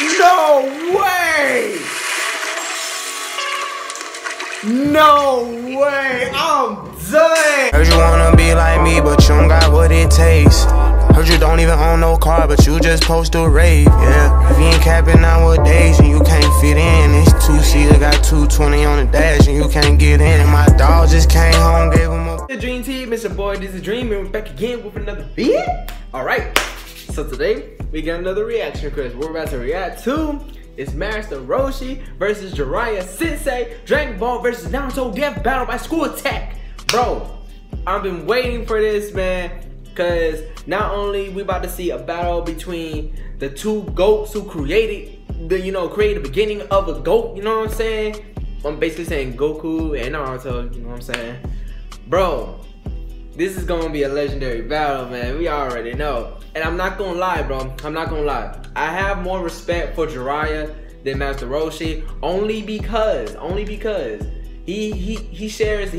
No way! No way! I'm done! Heard you wanna be like me, but you don't got what it takes. Heard you don't even own no car, but you just post a rave, yeah. If you ain't capping nowadays and you can't fit in, it's 2-seater, got 220 on the dash and you can't get in. My dog just came home, gave him a... The Dream Team, it's your boy, this is Dream, and we're back again with another video. Alright, so today, we got another reaction request. We're about to react to is Master Roshi versus Jiraiya Sensei Dragon Ball versus Naruto Death Battle by School Attack. Bro, I've been waiting for this, man, because not only we about to see a battle between the two goats who created the beginning of a goat, you know what I'm saying? I'm basically saying Goku and Naruto, you know what I'm saying? Bro, this is gonna be a legendary battle, man. We already know. And I'm not gonna lie, bro. I'm not gonna lie. I have more respect for Jiraiya than Master Roshi, only because he shares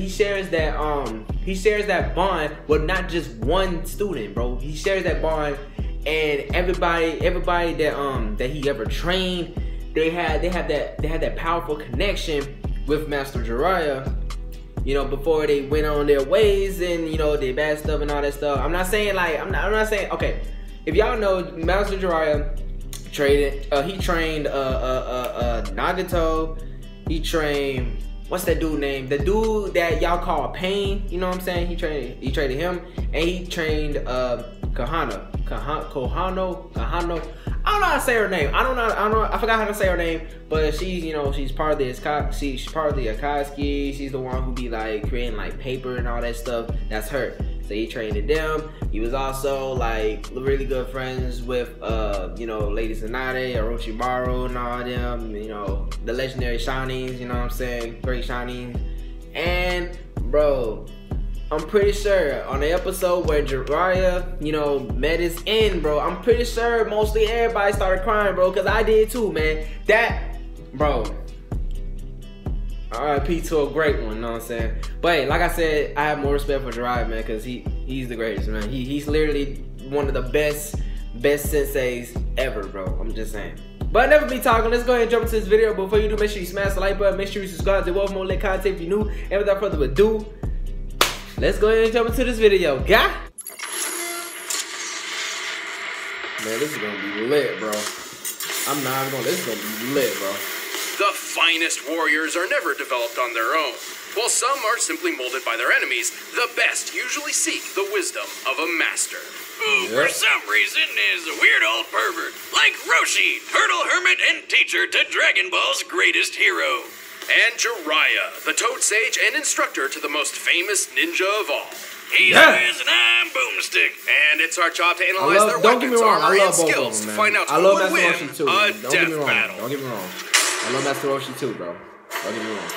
that bond with not just one student, bro. He shares that bond, and everybody that he ever trained, they had that powerful connection with Master Jiraiya. You know, before they went on their ways and, you know, did bad stuff and all that stuff. I'm not saying, okay, if y'all know, Master Jiraiya trained Nagato, he trained, what's that dude name? The dude that y'all call Pain, you know what I'm saying? He trained him, and he trained Kahano. I don't know how to say her name. I forgot how to say her name, but she's, you know, she's part of the Akatsuki. She's the one who be like creating like paper and all that stuff. That's her. So he trained them. He was also like really good friends with you know, Lady Tsunade, Orochimaru and all them, you know, the legendary Shinings, you know what I'm saying? Great Shinings. And bro, I'm pretty sure on the episode where Jiraiya, you know, met his end, bro, I'm pretty sure mostly everybody started crying, bro, because I did too, man. That, bro, RIP to a great one, you know what I'm saying? But hey, like I said, I have more respect for Jiraiya, man, because he's the greatest, man. He's literally one of the best senseis ever, bro. I'm just saying. But never be talking, let's go ahead and jump into this video. Before you do, make sure you smash the like button, make sure you subscribe to more lit content if you're new. And without further ado, let's go ahead and jump into this video, guy. Man, this is gonna be lit, bro. This is gonna be lit, bro. The finest warriors are never developed on their own. While some are simply molded by their enemies, the best usually seek the wisdom of a master. Who, for some reason, is a weird old pervert, like Roshi, turtle hermit and teacher to Dragon Ball's greatest hero. And Jiraiya, the Toad Sage and instructor to the most famous ninja of all. He's Wiz and I'm Boomstick. And it's our job to analyze their weapons, armor, and skills to find out who would win a death battle. Don't get me wrong. I love Master Roshi too, bro. Don't get me wrong.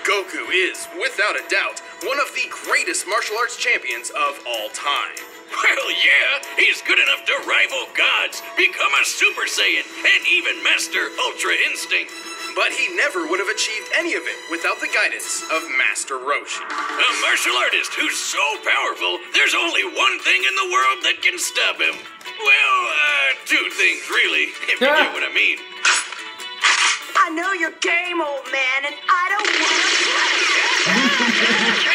Goku is, without a doubt, one of the greatest martial arts champions of all time. Well, yeah, he's good enough to rival gods, become a Super Saiyan, and even master Ultra Instinct. But he never would have achieved any of it without the guidance of Master Roshi. A martial artist who's so powerful, there's only one thing in the world that can stop him. Well, two things, really, if you get what I mean. I know your game, old man, and I don't want to play.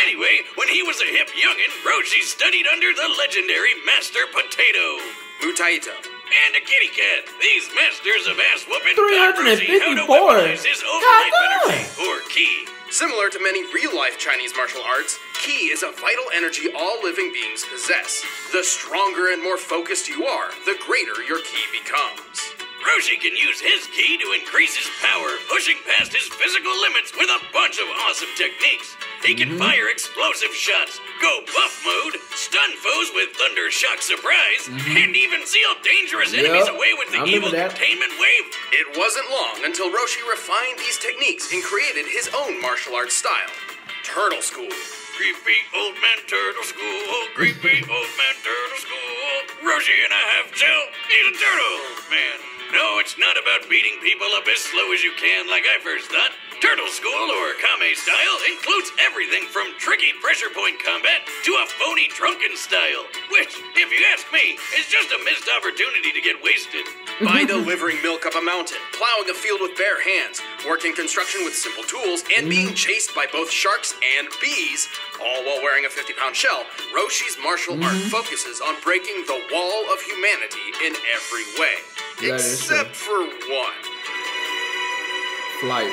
Anyway, when he was a hip youngin', Roshi studied under the legendary Master Potato, Mutaito, and a kitty cat. These masters of ass whooping taught Roshi how to weaponize his own life energy, or ki. Similar to many real-life Chinese martial arts, ki is a vital energy all living beings possess. The stronger and more focused you are, the greater your ki becomes. Roshi can use his ki to increase his power, pushing past his physical limits with a bunch of awesome techniques. He can fire explosive shots, go buff mode, stun foes with Thunder Shock Surprise, and even seal dangerous enemies away with the evil Containment Wave. It wasn't long until Roshi refined these techniques and created his own martial arts style, Turtle School. Creepy old man turtle school, creepy old man turtle school. Roshi and a half shell, he's a turtle man. No, it's not about beating people up as slow as you can like I first thought. Turtle School, or Kame style, includes everything from tricky pressure point combat to a phony drunken style, which, if you ask me, is just a missed opportunity to get wasted. By delivering milk up a mountain, plowing a field with bare hands, working construction with simple tools, and being chased by both sharks and bees, all while wearing a 50-pound shell, Roshi's martial art focuses on breaking the wall of humanity in every way. That is true. Except for one. Flight.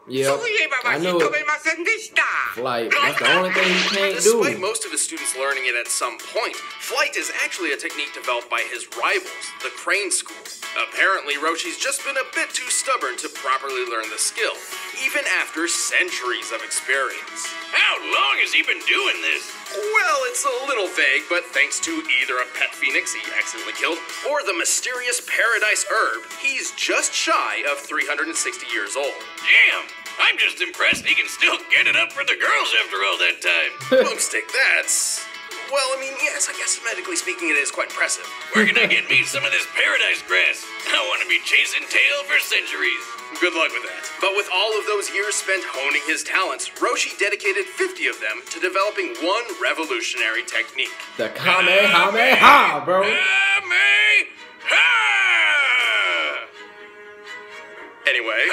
Yep. I know it. Flight. That's the only thing he can't do. Despite most of his students learning it at some point, flight is actually a technique developed by his rivals, the Crane School. Apparently, Roshi's just been a bit too stubborn to properly learn the skill, even after centuries of experience. How long has he been doing this? Well, it's a little vague, but thanks to either a pet phoenix he accidentally killed, or the mysterious paradise herb, he's just shy of 360 years old. Damn! I'm just impressed he can still get it up for the girls after all that time. Boomstick, that's... Well, I mean, yes, I guess medically speaking it is quite impressive. Where can I get me some of this paradise grass? I want to be chasing tail for centuries. Good luck with that. But with all of those years spent honing his talents, Roshi dedicated 50 of them to developing one revolutionary technique. The Kamehameha, bro. Kamehameha! Anyway.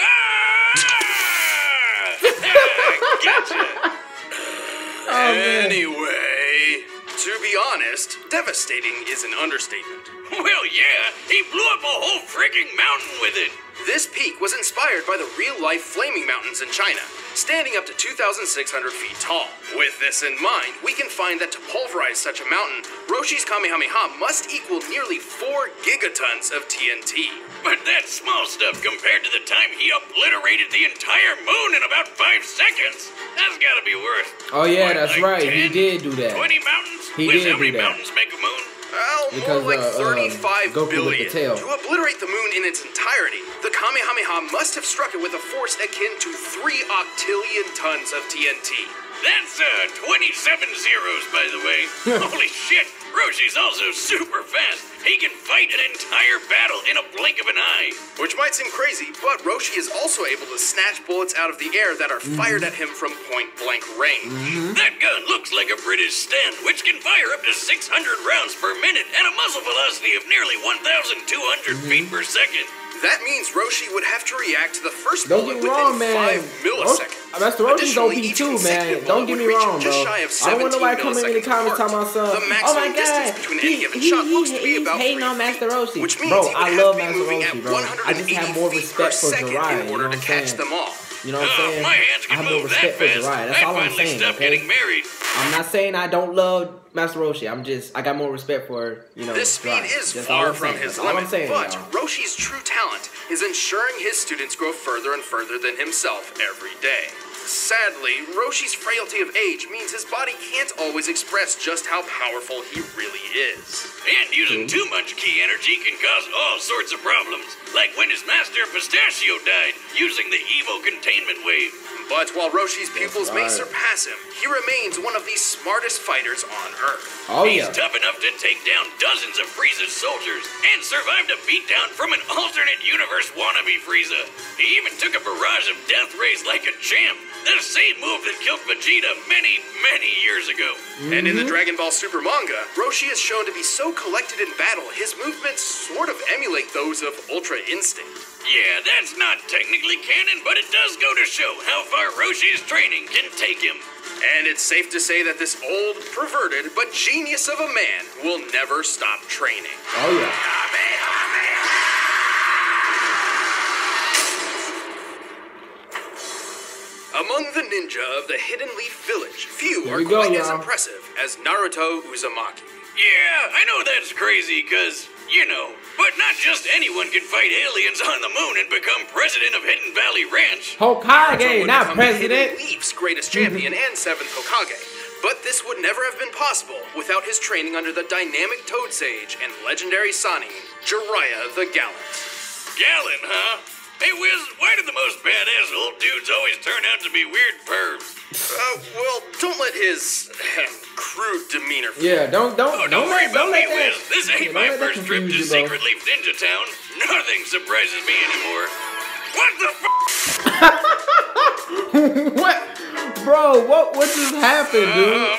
Gotcha! Anyway, to be honest, devastating is an understatement. Well, yeah, he blew up a whole freaking mountain with it. This peak was inspired by the real-life flaming mountains in China, standing up to 2,600 feet tall. With this in mind, we can find that to pulverize such a mountain, Roshi's Kamehameha must equal nearly 4 gigatons of TNT. But that's small stuff compared to the time he obliterated the entire moon in about 5 seconds. That's gotta be worth. Oh yeah, what, that's like right. 10, He did do that. 20 mountains? He With did how many do that. mountains make a moon? Well, Because, more like 35 Goku with billion. the tail. To obliterate the moon in its entirety, the Kamehameha must have struck it with a force akin to 3 octillion tons of TNT. That's 27 zeros, by the way. Holy shit, Roshi's also super fast. He can fight an entire battle in a blink of an eye. Which might seem crazy, but Roshi is also able to snatch bullets out of the air that are fired at him from point-blank range. That gun looks like a British Sten, which can fire up to 600 rounds per minute at a muzzle velocity of nearly 1,200 feet per second. That means Roshi would have to react to the first Don't bullet get me wrong, within man. 5 milliseconds. Master Roshi's OP Additionally, each too, man. consecutive Don't bullet get me would reach wrong, just bro. shy of I don't want nobody 17 coming in the comments talking about The something. Oh maximum my god, distance between any given shot looks to be about hating 3 on Master feet, Roshi. which means Bro, he would I have love to be Master moving Roshi, at bro. I just 180 have more feet respect per for second Jiraiya. in You order know to what I'm catch saying? them all. You know what I'm saying? My hands I can have more move that respect for fast. Jiraiya. That's I'd all I'm finally saying. stop Okay? getting married. I'm not saying I don't love Master Roshi. I got more respect for, you know, This speed Jiraiya. is That's all far I'm from saying. his That's all I'm limit, saying, but y'all. Roshi's true talent is ensuring his students grow further and further than himself every day. Sadly, Roshi's frailty of age means his body can't always express just how powerful he really is. And using too much ki energy can cause all sorts of problems, like when his master Pistachio died using the Evo containment wave. But while Roshi's pupils may right. surpass him, he remains one of the smartest fighters on Earth. Oh He's yeah. tough enough to take down dozens of Frieza's soldiers and survived a beatdown from an alternate universe wannabe Frieza. He even took a barrage of death rays like a champ, the same move that killed Vegeta many, many years ago. And in the Dragon Ball Super manga, Roshi is shown to be so collected in battle, his movements sort of emulate those of Ultra Instinct. Yeah, that's not technically canon, but it does go to show how far Roshi's training can take him. And it's safe to say that this old, perverted, but genius of a man will never stop training. Oh yeah. Among the ninja of the Hidden Leaf Village, few Here are we go, quite as y'all. impressive as Naruto Uzumaki. Yeah, I know that's crazy, cause, you know, but not just anyone can fight aliens on the moon and become president of Hidden Valley Ranch. Naruto Hokage, would not become the Hidden president. Leaf's greatest champion and 7th Hokage. But this would never have been possible without his training under the dynamic Toad Sage and legendary Sani, Jiraiya the Gallant. Gallon, huh? Hey, Wiz, why do the most badass old dudes always turn out to be weird pervs? Well, don't let his crude demeanor fool Yeah, don't Don't worry about me, let that. Wiz. This ain't don't my let that first trip to confuse you, bro. Secret Leaf Ninja Town. Nothing surprises me anymore. What the What? Bro, what just happened, dude?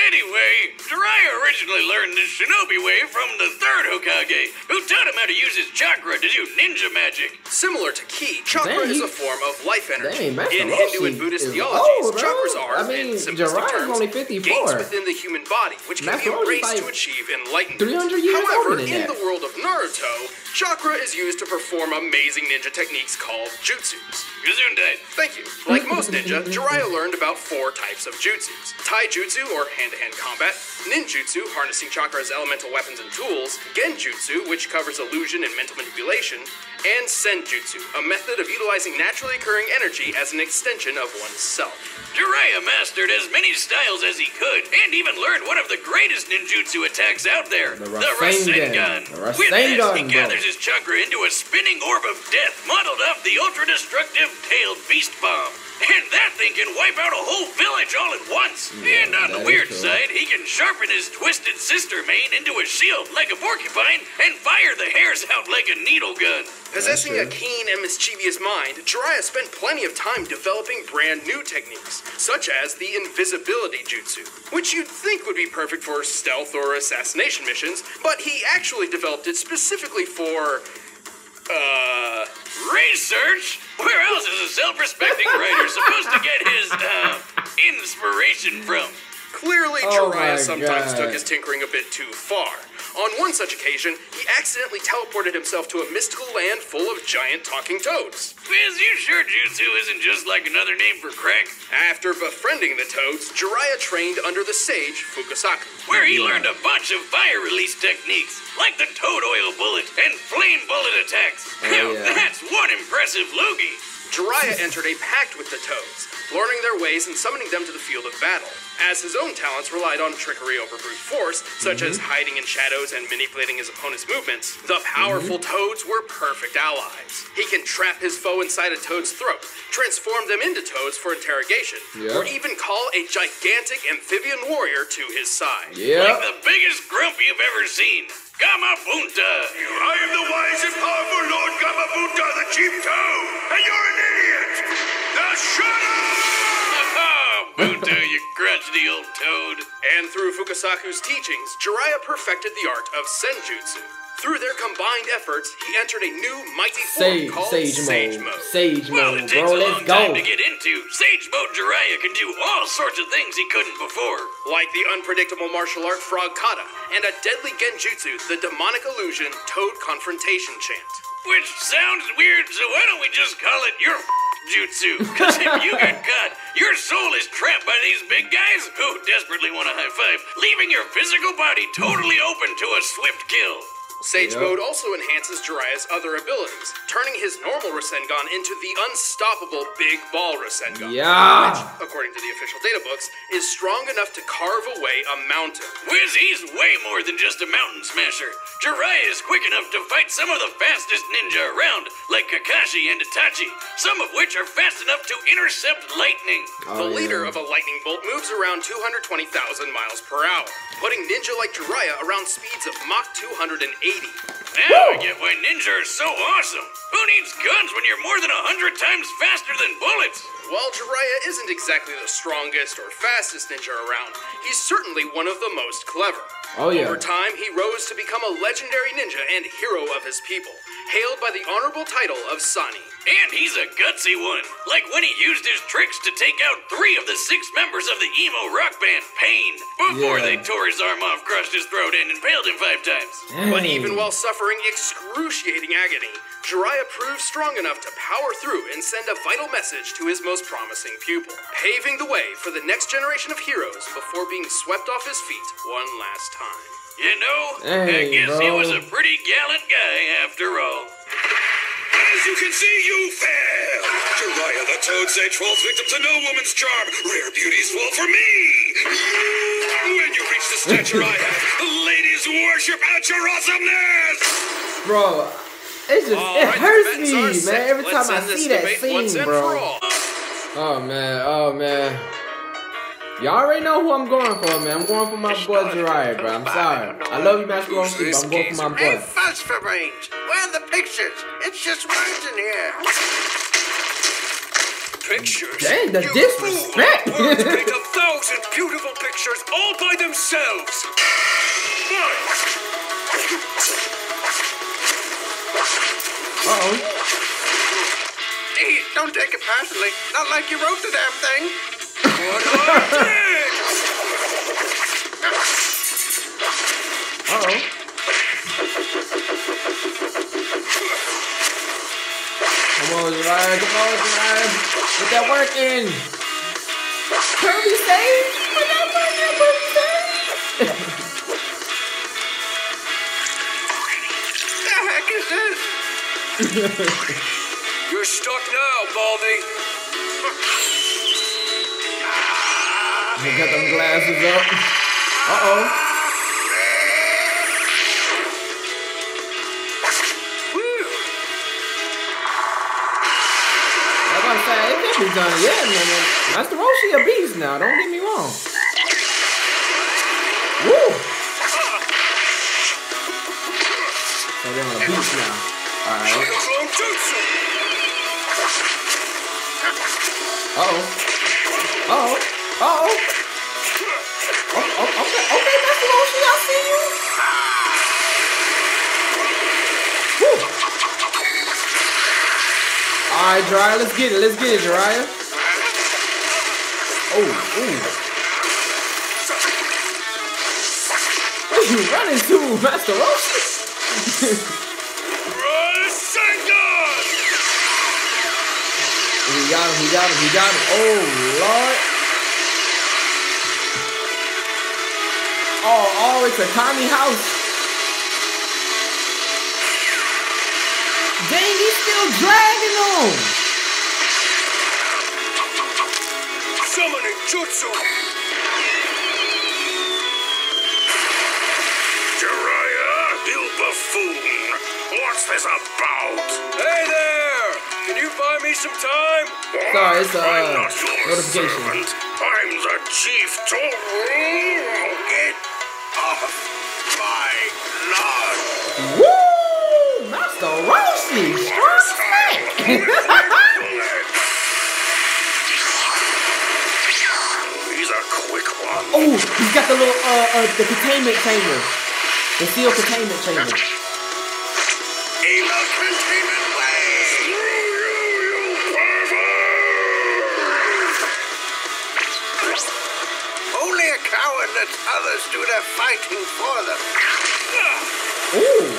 Anyway, Jiraiya originally learned the shinobi way from the third Hokage, who taught him how to use his chakra to do ninja magic. Similar to ki, chakra is a form of life energy. Dang, In Hindu and Buddhist theologies, chakras are, in simplistic terms, only 54. gates within the human body, which can be embraced to achieve enlightenment. 300 years However, older than in that. the world of Naruto, chakra is used to perform amazing ninja techniques called jutsus. Gesundheit. Thank you. Like most ninja, Jiraiya learned about 4 types of jutsus. Taijutsu, or hand-to-hand combat, ninjutsu, harnessing chakra as elemental weapons and tools, genjutsu, which covers illusion and mental manipulation, and senjutsu, a method of utilizing naturally occurring energy as an extension of oneself. Jiraiya mastered as many styles as he could, and even learned one of the greatest ninjutsu attacks out there, the Rasengan. With this, he gathers his chakra into a spinning orb of death, modeled off the ultra-destructive tailed beast bomb. And that thing can wipe out a whole village all at once. Yeah, and on the weird side, he can sharpen his twisted sister mane into a shield like a porcupine and fire the hairs out like a needle gun. Possessing a keen and mischievous mind, Jiraiya spent plenty of time developing brand new techniques, such as the invisibility jutsu, which you'd think would be perfect for stealth or assassination missions, but he actually developed it specifically for, research? Where else is a self-respecting writer supposed to get his, inspiration from? Clearly, Oh Jiraiya my sometimes God. took his tinkering a bit too far. On one such occasion, he accidentally teleported himself to a mystical land full of giant talking toads. Is you sure jutsu isn't just like another name for crack? After befriending the toads, Jiraiya trained under the sage Fukasaku. Where he learned a bunch of fire release techniques, like the toad oil bullet and flame bullet attacks. Now, yeah. that's one impressive loogie. Jiraiya entered a pact with the toads, learning their ways and summoning them to the field of battle, as his own talents relied on trickery over brute force, such as hiding in shadows and manipulating his opponent's movements. The powerful toads were perfect allies. He can trap his foe inside a toad's throat, transform them into toads for interrogation, or even call a gigantic amphibian warrior to his side. Like the biggest grump you've ever seen. Gamabunta! I am the wise and powerful Lord Gamabunta, the Chief Toad, and you're an idiot! Now shut up! Bunta, you crotchety old toad. And through Fukasaku's teachings, Jiraiya perfected the art of senjutsu. Through their combined efforts, he entered a new mighty form called Sage Mode. Sage Well, mode, it takes bro. a Let's long time go. to get into. Sage Mode Jiraiya can do all sorts of things he couldn't before. Like the unpredictable martial art Frog Kata, and a deadly genjutsu, the demonic illusion Toad Confrontation Chant. Which sounds weird, so why don't we just call it your jutsu? Because if you get caught, your soul is trapped by these big guys who desperately want a high five, leaving your physical body totally open to a swift kill. Sage Mode also enhances Jiraiya's other abilities, turning his normal Rasengan into the unstoppable Big Ball Rasengan. Yeah. Which, according to the official data books, is strong enough to carve away a mountain. Wiz, he's way more than just a mountain smasher. Jiraiya is quick enough to fight some of the fastest ninja around, like Kakashi and Itachi, some of which are fast enough to intercept lightning. The leader of a lightning bolt moves around 220,000 miles per hour, putting ninja like Jiraiya around speeds of Mach 280. Now I get why ninja are so awesome. Who needs guns when you're more than 100 times faster than bullets? While Jiraiya isn't exactly the strongest or fastest ninja around, he's certainly one of the most clever. Oh, yeah. Over time, he rose to become a legendary ninja and hero of his people, hailed by the honorable title of Sani. And he's a gutsy one, like when he used his tricks to take out 3 of the 6 members of the emo rock band, Pain, before they tore his arm off, crushed his throat, and impaled him 5 times. But even while suffering excruciating agony, Jiraiya proved strong enough to power through and send a vital message to his most promising pupil, paving the way for the next generation of heroes before being swept off his feet one last time. You know, I guess he was a pretty gallant guy after all. As you can see, you fail! Jiraiya the Toad Sage falls victim to no woman's charm. Rare beauties fall for me! When you reach the stature I have, ladies worship at your awesomeness! Bro, it just, it hurts me, Tibetans are man, every sick. time Let's I end this see that debate once scene, and for bro. all. Oh, man. Y'all already know who I'm going for, man. I'm going for my boy Jiraiya, bro. I'm sorry. I love you, Master Roshi, but I'm going for my boy. Phosphor range. Where the pictures. It's just words in here. Pictures? Dang, the disrespect. Words create 1,000 beautiful pictures all by themselves. Uh-oh. Hey, don't take it personally. Not like you wrote the damn thing. But I did. Uh-oh. Come on, Jiraiya. Come on, Jiraiya. Put that work in. Kirby save. Put that work in, Kirby save. The heck is this? You're stuck now, Baldy. He got them glasses up. Uh-oh. Like I said, it can't be done yet, man. Master Roshi a beast now, don't get me wrong. Woo! So they're on a beast now. Alright. Uh-oh. Uh-oh. Uh-oh. Okay, Master Roshi, I see you. Woo! Alright, Jiraiya, let's get it, Jiraiya. Oh, ooh. What are you running to, Master Roshi? He got him. Oh, Lord. Oh, it's a tiny house. Dang, he's still dragging on. Summoning jutsu. Jiraiya, you buffoon. What's this about? Hey there! Can you buy me some time? Sorry, it's I'm not your notification. servant. I'm the chief Toru. Get off my lawn. Woo! Master Roshi! Strong snake! He's a quick one. Oh, he's got the little, the containment chamber. The sealed containment chamber. Aim out containment way. Screw you, you pervert. Only a coward lets others do their fighting for them. Ooh.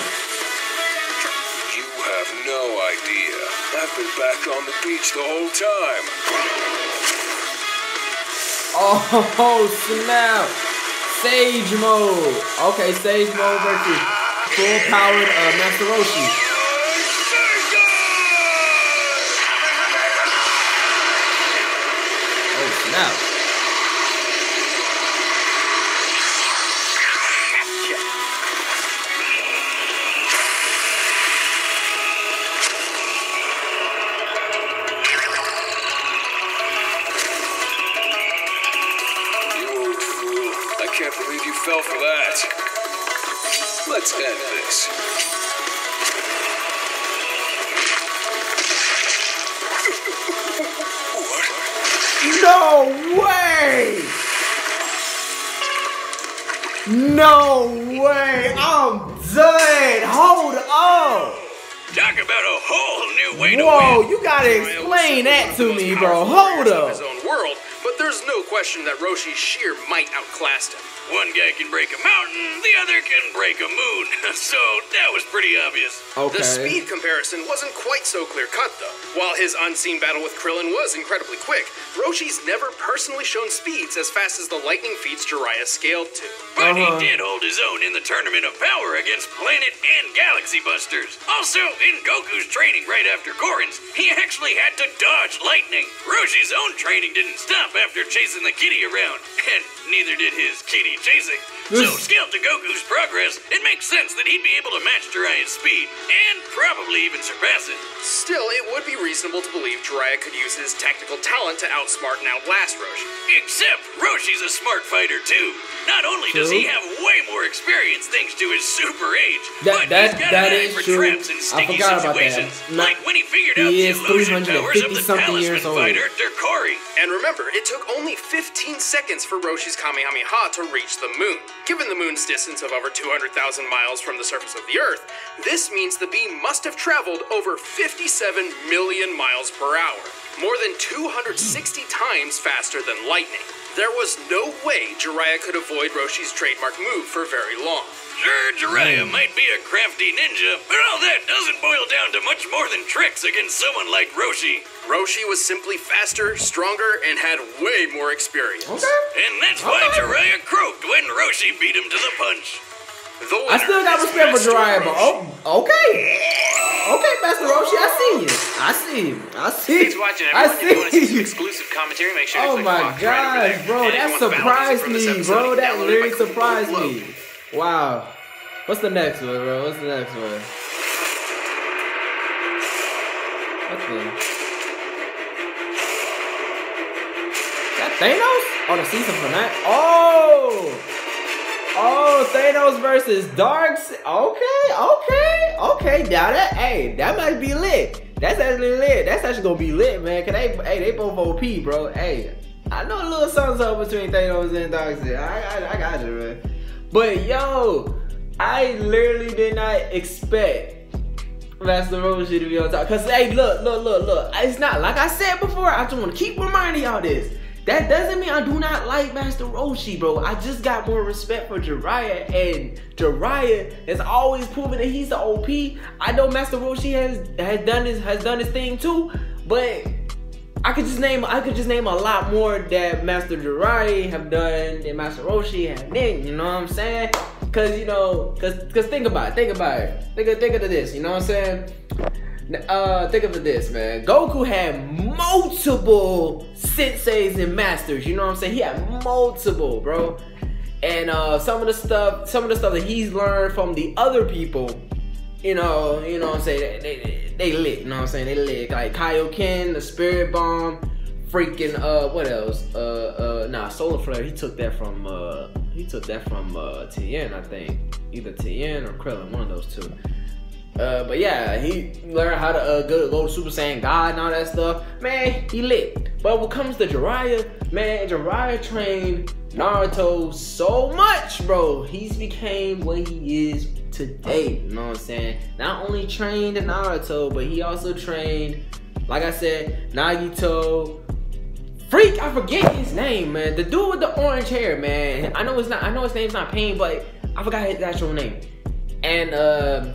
You have no idea. I've been back on the beach the whole time. Oh, snap. Sage mode. Okay, sage mode versus full powered Master Roshi. Oh, snap. I can't believe you fell for that. Let's end this. No way! No way! I'm done! Hold up! Talk about a whole new way to Whoa, win. you gotta explain that to me, bro. Hold Of up. his own world, but there's no question that Roshi's sheer might outclassed him. One guy can break a mountain, the other can break a moon. So that was pretty obvious. Okay. The speed comparison wasn't quite so clear-cut, though. While his unseen battle with Krillin was incredibly quick, Roshi's never personally shown speeds as fast as the lightning feats Jiraiya scaled to. But he did hold his own in the Tournament of Power against Planet and Galaxy Busters. Also, in Goku's training right after Gorin's, he actually had to dodge lightning. Roshi's own training didn't stop after chasing the kitty around, and neither did his kitty chasing. So, scaled to Goku's progress, it makes sense that he'd be able to match Jiraiya's speed, and probably even surpass it. Still, it would be reasonable to believe Jiraiya could use his tactical talent to outsmart and outlast Roshi. Except Roshi's a smart fighter too. Not only does he have way more experience thanks to his super age, but he's got an eye for traps and sticky situations. Like when he figured out the illusion powers of the talisman fighter, Derkori. And remember, it took only 15 seconds for Roshi's Kamehameha to reach the moon. Given the moon's distance of over 200,000 miles from the surface of the Earth, this means the beam must have traveled over 57 million miles per hour, more than 260 times faster than lightning. There was no way Jiraiya could avoid Roshi's trademark move for very long. Sure, Jiraiya might be a crafty ninja, but all that doesn't boil down to much more than tricks against someone like Roshi. Roshi was simply faster, stronger, and had way more experience. And that's why Jiraiya croaked when Roshi beat him to the punch. I still got respect for Jiraiya, but okay. Okay, Master Roshi, I see you. I see you. Thanks for watching, everyone. If you want to see some exclusive commentary, make sure to click my gosh, bro, that surprised me, bro. That literally surprised me. Wow. What's the next one, bro? What's the next one? What's the... That Thanos? Oh, the season finale. Oh, Thanos versus Darkseid. Okay. Now that, hey, that might be lit. That's actually lit. That's actually gonna be lit, man. Cause they both OP, bro. Hey, I know a little something up between Thanos and Darkseid. I got you, man. But yo, I literally did not expect Master Roshi to be on top. Cause hey, look. It's not like I said before. I just want to keep reminding y'all this. That doesn't mean I do not like Master Roshi, bro. I just got more respect for Jiraiya, and Jiraiya has always proven that he's the OP. I know Master Roshi has done his thing too, but I could just name a lot more that Master Jiraiya have done than Master Roshi have done. You know what I'm saying? Cause think about it. Think of this. You know what I'm saying? Think of this, man. Goku had multiple senseis and masters. You know what I'm saying? He had multiple, bro. And some of the stuff that he's learned from the other people, you know what I'm saying? They lit. You know what I'm saying? They lit. Like Kaioken, the Spirit Bomb, freaking what else? Solar Flare. He took that from Tien, I think. Either Tien or Krillin, one of those two. But yeah, he learned how to go to Super Saiyan God and all that stuff. Man, he lit. But when it comes to Jiraiya, man, Jiraiya trained Naruto so much, bro. He's became what he is today. You know what I'm saying? Not only trained Naruto, but he also trained, like I said, Nagito. Freak, I forget his name, man. The dude with the orange hair, man. I know his name's not Pain, but I forgot his actual name. And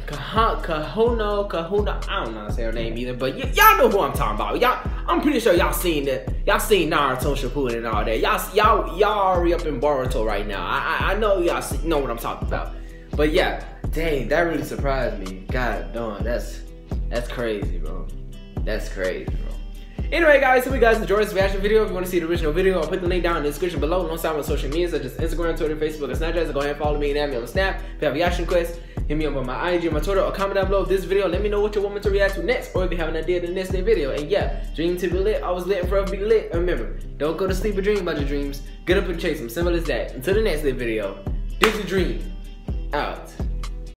Kahuna, I don't know how to say her name either, but y'all know who I'm talking about. I'm pretty sure y'all seen Naruto Shippuden and all that. Y'all already up in Boruto right now. I know y'all know what I'm talking about. But yeah, dang, that really surprised me. God darn, that's crazy, bro. That's crazy, bro. Anyway, guys, hope you guys enjoyed this reaction video. If you want to see the original video, I'll put the link down in the description below. Alongside my social media such as Instagram, Twitter, Facebook, and Snapchat. So go ahead and follow me and add me on Snap. If you have a reaction request, hit me up on my IG or my Twitter, or comment down below this video. Let me know what you want me to react to next, or if you have an idea of the next day video. And yeah, dream to be lit, always lit and forever be lit. And remember, don't go to sleep or dream about your dreams. Get up and chase them. Simple as that. Until the next day video, this is Dream out.